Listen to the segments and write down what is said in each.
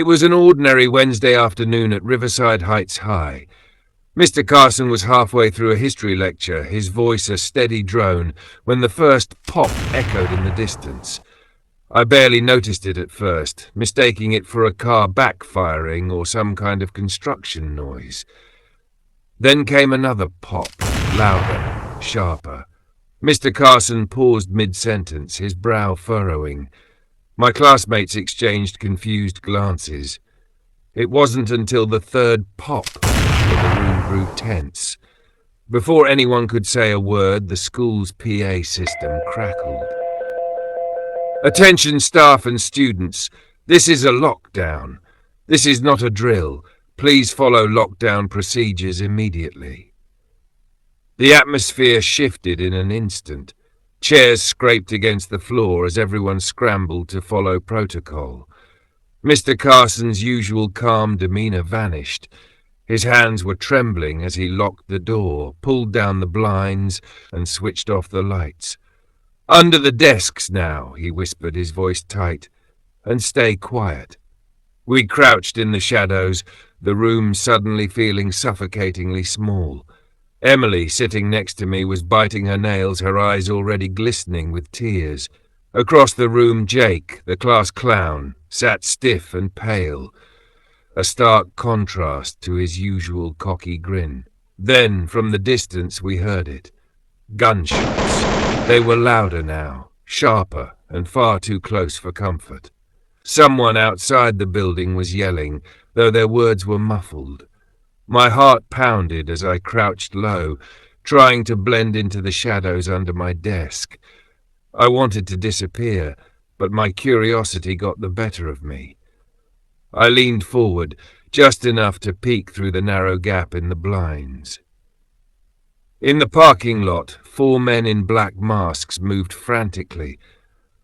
It was an ordinary Wednesday afternoon at Riverside Heights High. Mr. Carson was halfway through a history lecture, his voice a steady drone, when the first pop echoed in the distance. I barely noticed it at first, mistaking it for a car backfiring or some kind of construction noise. Then came another pop, louder, sharper. Mr. Carson paused mid-sentence, his brow furrowing. My classmates exchanged confused glances. It wasn't until the third pop that the room grew tense. Before anyone could say a word, the school's PA system crackled. "Attention staff and students, this is a lockdown. This is not a drill. Please follow lockdown procedures immediately." The atmosphere shifted in an instant. Chairs scraped against the floor as everyone scrambled to follow protocol. Mr. Carson's usual calm demeanor vanished. His hands were trembling as he locked the door, pulled down the blinds, and switched off the lights. "Under the desks now," he whispered, his voice tight, "and stay quiet." We crouched in the shadows, the room suddenly feeling suffocatingly small. Emily, sitting next to me, was biting her nails, her eyes already glistening with tears. Across the room, Jake, the class clown, sat stiff and pale, a stark contrast to his usual cocky grin. Then, from the distance, we heard it. Gunshots. They were louder now, sharper, and far too close for comfort. Someone outside the building was yelling, though their words were muffled. My heart pounded as I crouched low, trying to blend into the shadows under my desk. I wanted to disappear, but my curiosity got the better of me. I leaned forward, just enough to peek through the narrow gap in the blinds. In the parking lot, 4 men in black masks moved frantically.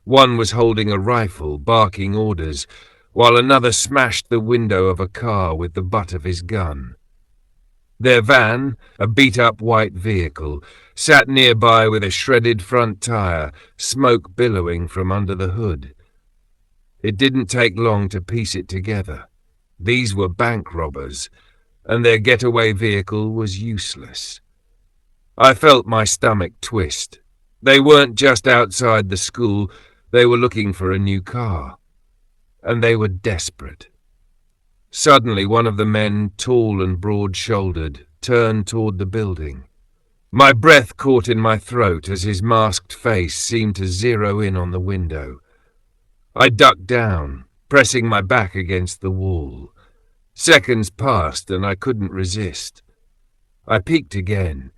One was holding a rifle, barking orders, while another smashed the window of a car with the butt of his gun. Their van, a beat-up white vehicle, sat nearby with a shredded front tire, smoke billowing from under the hood. It didn't take long to piece it together. These were bank robbers, and their getaway vehicle was useless. I felt my stomach twist. They weren't just outside the school, they were looking for a new car. And they were desperate. Suddenly, one of the men, tall and broad-shouldered, turned toward the building. My breath caught in my throat as his masked face seemed to zero in on the window. I ducked down, pressing my back against the wall. Seconds passed and I couldn't resist. I peeked again.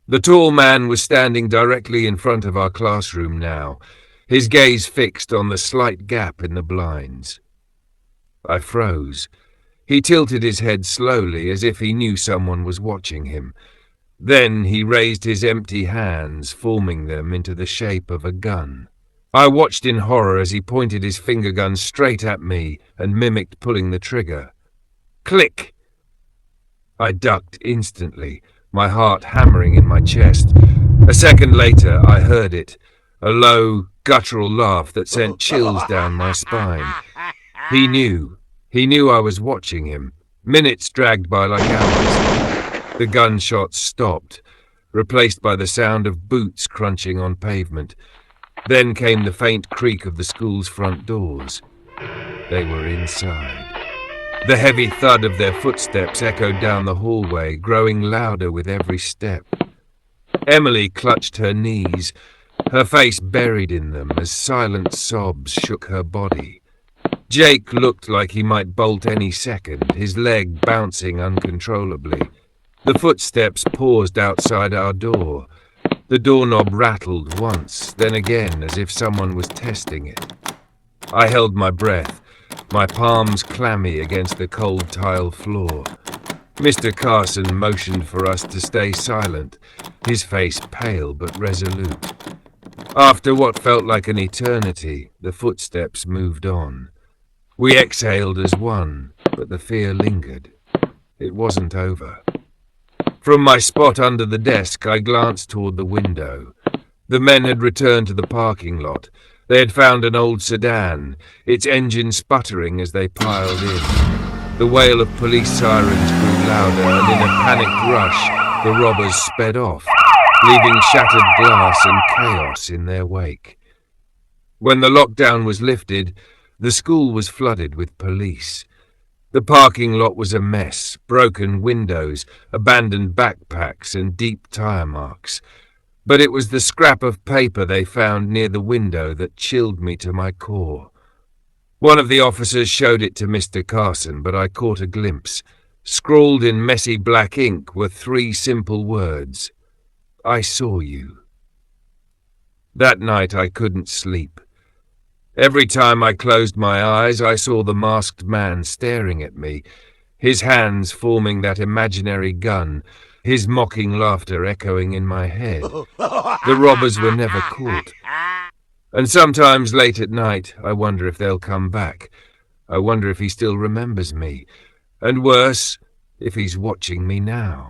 The tall man was standing directly in front of our classroom now, his gaze fixed on the slight gap in the blinds. I froze. He tilted his head slowly, as if he knew someone was watching him. Then he raised his empty hands, forming them into the shape of a gun. I watched in horror as he pointed his finger gun straight at me and mimicked pulling the trigger. Click! I ducked instantly, my heart hammering in my chest. A second later, I heard it, a low, guttural laugh that sent chills down my spine. He knew I was watching him. Minutes dragged by like hours. The gunshots stopped, replaced by the sound of boots crunching on pavement. Then came the faint creak of the school's front doors. They were inside. The heavy thud of their footsteps echoed down the hallway, growing louder with every step. Emily clutched her knees, her face buried in them as silent sobs shook her body. Jake looked like he might bolt any second, his leg bouncing uncontrollably. The footsteps paused outside our door. The doorknob rattled once, then again, as if someone was testing it. I held my breath, my palms clammy against the cold tile floor. Mr. Carson motioned for us to stay silent, his face pale but resolute. After what felt like an eternity, the footsteps moved on. We exhaled as one, but the fear lingered. It wasn't over. From my spot under the desk, I glanced toward the window. The men had returned to the parking lot. They had found an old sedan, its engine sputtering as they piled in. The wail of police sirens grew louder, and in a panicked rush, the robbers sped off, leaving shattered glass and chaos in their wake. When the lockdown was lifted, the school was flooded with police. The parking lot was a mess, broken windows, abandoned backpacks, and deep tire marks. But it was the scrap of paper they found near the window that chilled me to my core. One of the officers showed it to Mr. Carson, but I caught a glimpse. Scrawled in messy black ink were 3 simple words: I saw you. That night I couldn't sleep. Every time I closed my eyes, I saw the masked man staring at me, his hands forming that imaginary gun, his mocking laughter echoing in my head. The robbers were never caught. And sometimes late at night, I wonder if they'll come back. I wonder if he still remembers me. And worse, if he's watching me now.